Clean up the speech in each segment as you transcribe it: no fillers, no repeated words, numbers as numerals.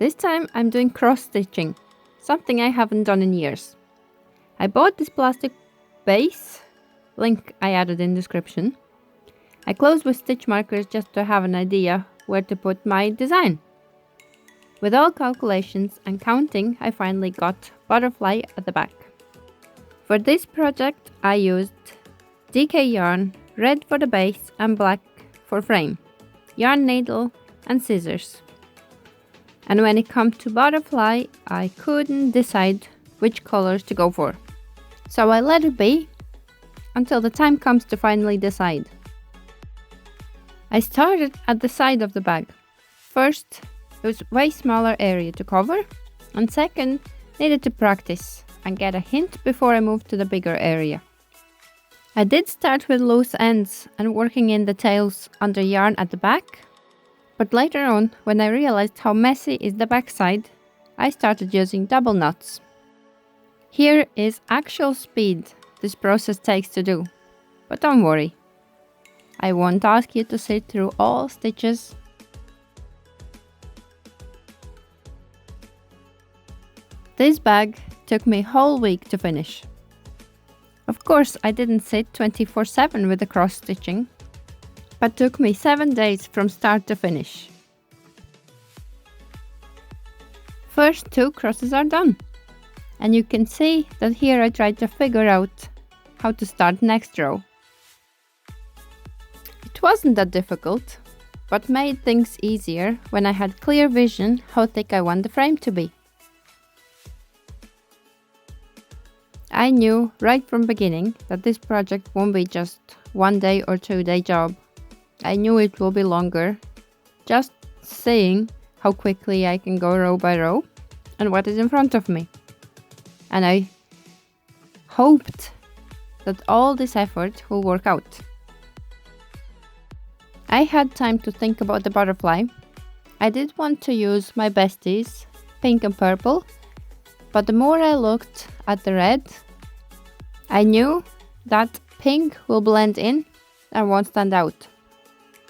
This time I'm doing cross-stitching, something I haven't done in years. I bought this plastic base, link I added in description. I closed with stitch markers just to have an idea where to put my design. With all calculations and counting, I finally got butterfly at the back. For this project I used DK yarn, red for the base and black for frame, yarn needle and scissors. And when it comes to butterfly, I couldn't decide which colors to go for. So I let it be until the time comes to finally decide. I started at the side of the bag. First, it was way smaller area to cover, and second, needed to practice and get a hint before I moved to the bigger area. I did start with loose ends and working in the tails under yarn at the back, but later on, when I realized how messy is the backside, I started using double knots. Here is actual speed this process takes to do, but don't worry. I won't ask you to sit through all stitches. This bag took me a whole week to finish. Of course, I didn't sit 24/7 with the cross stitching, but took me 7 days from start to finish. First 2 crosses are done, and you can see that here I tried to figure out how to start next row. It wasn't that difficult, but made things easier when I had clear vision how thick I want the frame to be. I knew right from beginning that this project won't be just 1 day or 2 day job. I knew it will be longer, just seeing how quickly I can go row by row and what is in front of me. And I hoped that all this effort will work out. I had time to think about the butterfly. I did want to use my besties, pink and purple, but the more I looked at the red, I knew that pink will blend in and won't stand out.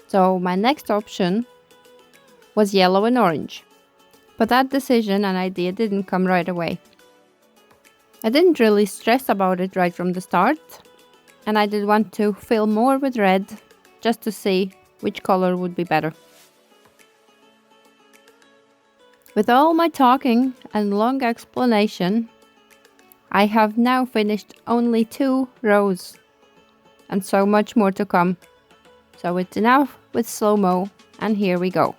So my next option was yellow and orange. But that decision and idea didn't come right away. I didn't really stress about it right from the start, and I did want to fill more with red just to see which color would be better. With all my talking and long explanation, I have now finished only 2 rows, and so much more to come. So it's enough with slow-mo, and here we go.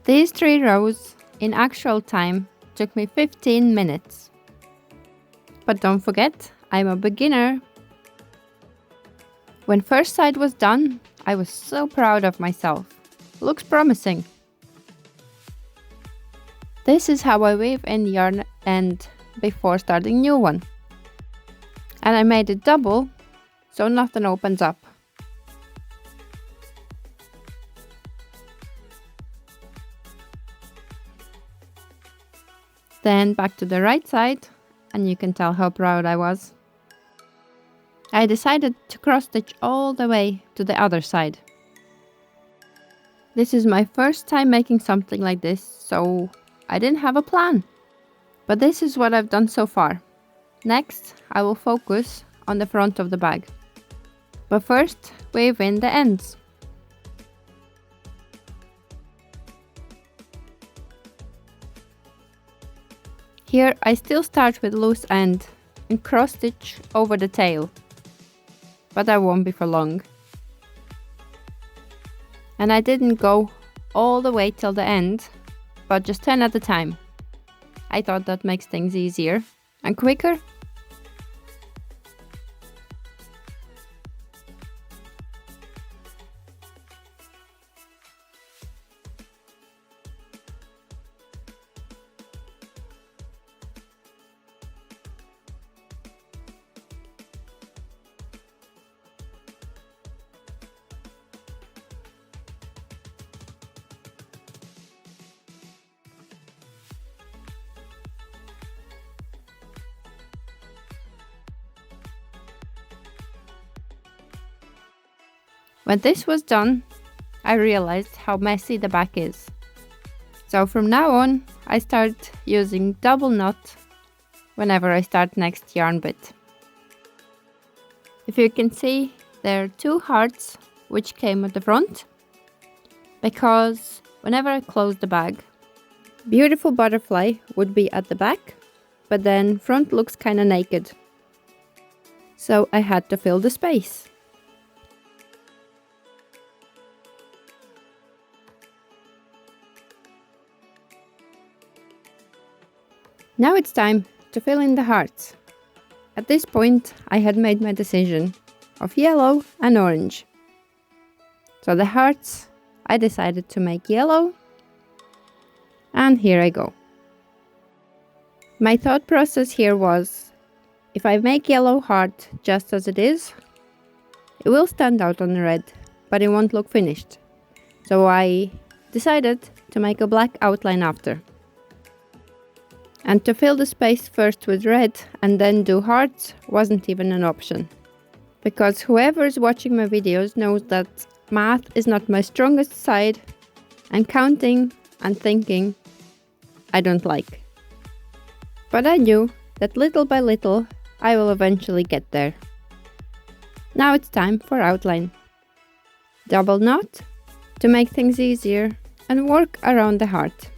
These 3 rows in actual time took me 15 minutes. But don't forget, I'm a beginner. When first side was done, I was so proud of myself. Looks promising. This is how I weave in yarn end before starting new one. And I made it double, so nothing opens up. Then back to the right side, and you can tell how proud I was. I decided to cross stitch all the way to the other side. This is my first time making something like this, so I didn't have a plan. But this is what I've done so far. Next, I will focus on the front of the bag. But first, weave in the ends. Here I still start with loose end and cross stitch over the tail, but I won't be for long. And I didn't go all the way till the end, but just 10 at a time. I thought that makes things easier and quicker. When this was done, I realized how messy the back is. So from now on, I start using double knot whenever I start next yarn bit. If you can see, there are 2 hearts which came at the front, because whenever I close the bag, beautiful butterfly would be at the back, but then front looks kinda naked. So I had to fill the space. Now it's time to fill in the hearts. At this point, I had made my decision of yellow and orange. So the hearts, I decided to make yellow, and here I go. My thought process here was, if I make yellow heart just as it is, it will stand out on the red, but it won't look finished. So I decided to make a black outline after. And to fill the space first with red and then do hearts wasn't even an option. Because whoever is watching my videos knows that math is not my strongest side, and counting and thinking I don't like. But I knew that little by little I will eventually get there. Now it's time for outline. Double knot to make things easier and work around the heart.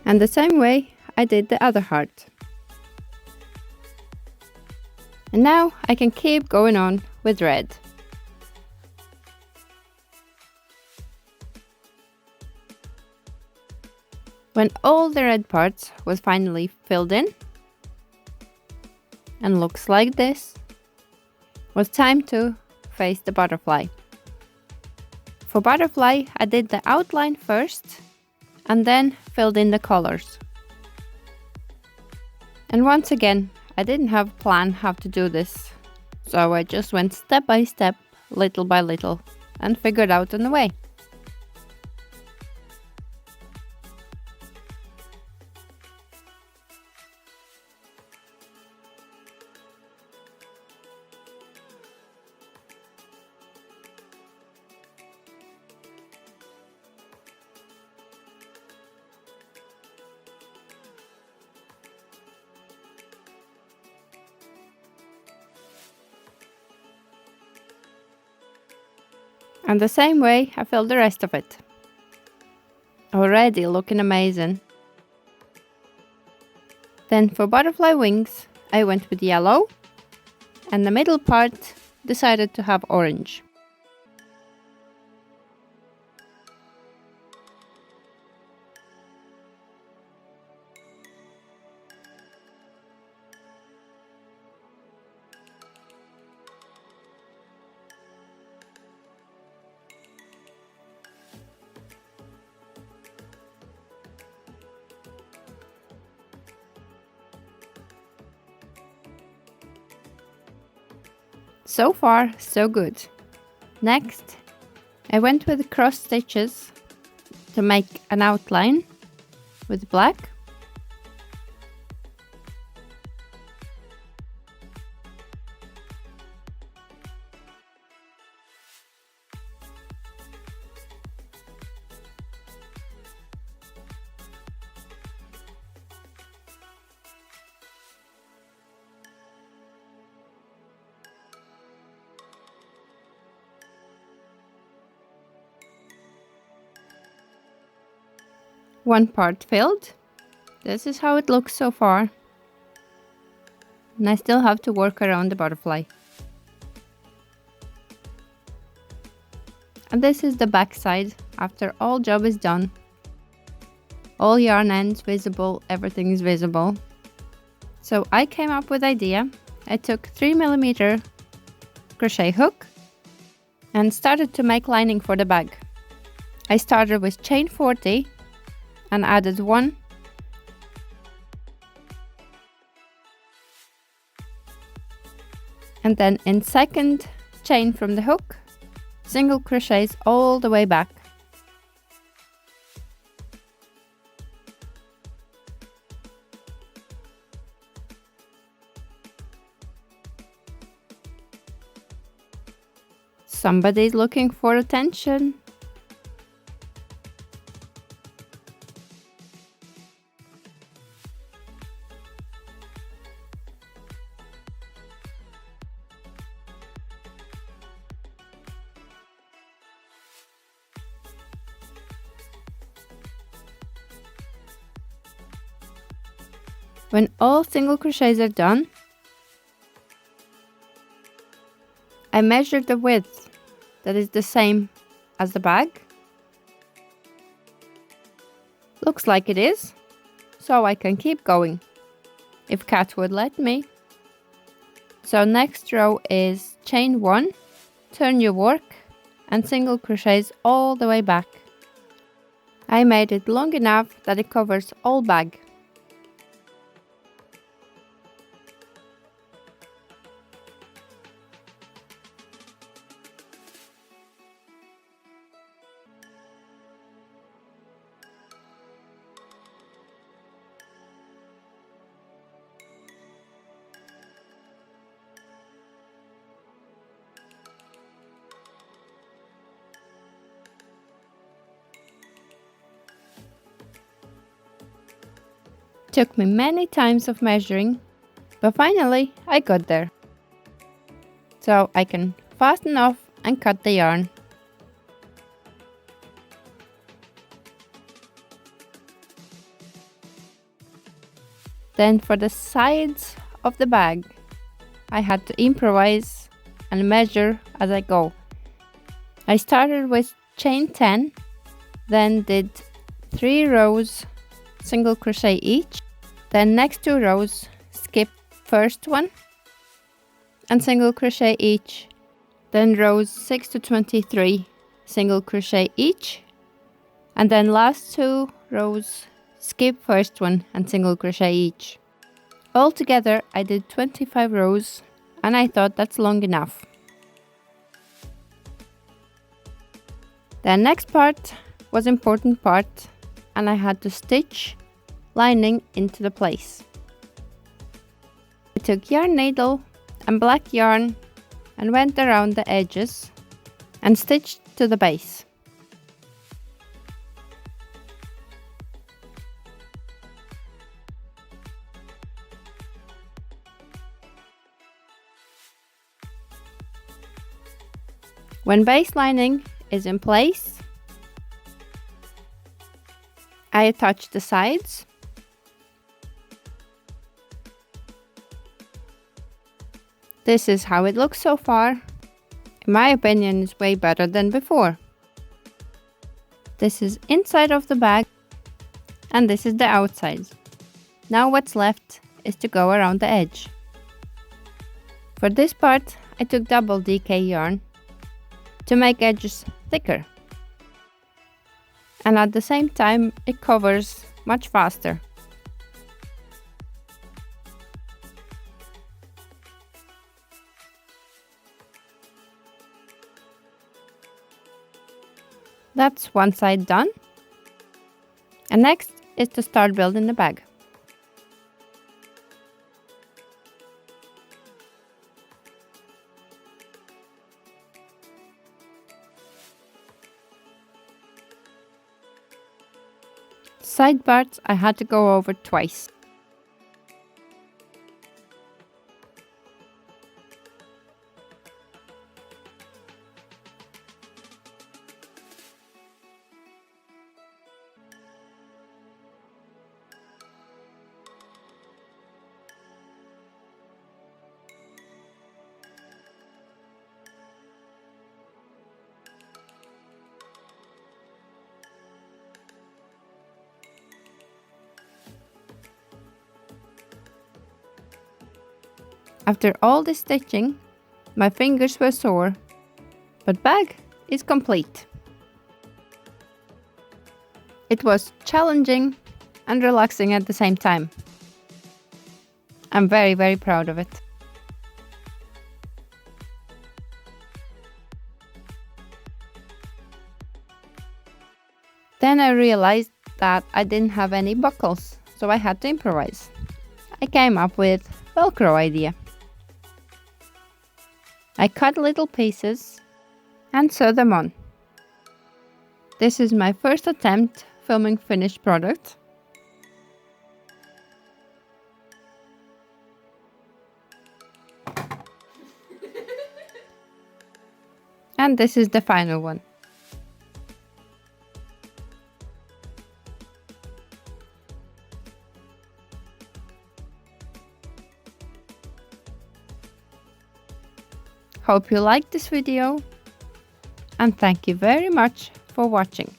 And the same way I did the other heart. And now I can keep going on with red. When all the red parts was finally filled in, and looks like this, was time to face the butterfly. For butterfly, I did the outline first, and then filled in the colors. And once again, I didn't have a plan how to do this, so I just went step by step, little by little, and figured out on the way. And the same way I filled the rest of it. Already looking amazing. Then for butterfly wings, I went with yellow, and the middle part decided to have orange. So far, so good. Next, I went with cross stitches to make an outline with black. One part filled. This is how it looks so far. And I still have to work around the butterfly. And this is the back side after all job is done. All yarn ends visible, everything is visible. So I came up with idea. I took 3mm crochet hook and started to make lining for the bag. I started with chain 40 and added 1 and then in second chain from the hook, single crochets all the way back. Somebody's looking for attention. When all single crochets are done, I measure the width that is the same as the bag. Looks like it is, so I can keep going, if Kat would let me. So next row is chain 1, turn your work and single crochets all the way back. I made it long enough that it covers all bag. Took me many times of measuring, but finally I got there. So I can fasten off and cut the yarn. Then for the sides of the bag, I had to improvise and measure as I go. I started with chain 10, then did 3 rows single crochet each, then next 2 rows skip first one and single crochet each, then rows 6 to 23 single crochet each, and then last 2 rows skip first one and single crochet each. Altogether I did 25 rows and I thought that's long enough. The next part was important part and I had to stitch lining into the place. I took yarn needle and black yarn and went around the edges and stitched to the base. When base lining is in place, I attach the sides. This is how it looks so far. In my opinion, it's way better than before. This is inside of the bag and this is the outside. Now what's left is to go around the edge. For this part, I took double DK yarn to make edges thicker. And at the same time, it covers much faster. That's one side done. And next is to start building the bag. Side parts I had to go over twice. After all this stitching, my fingers were sore, but bag is complete. It was challenging and relaxing at the same time. I'm very, very proud of it. Then I realized that I didn't have any buckles, so I had to improvise. I came up with Velcro idea. I cut little pieces and sewed them on. This is my first attempt filming finished product. And this is the final one. Hope you liked this video, and thank you very much for watching.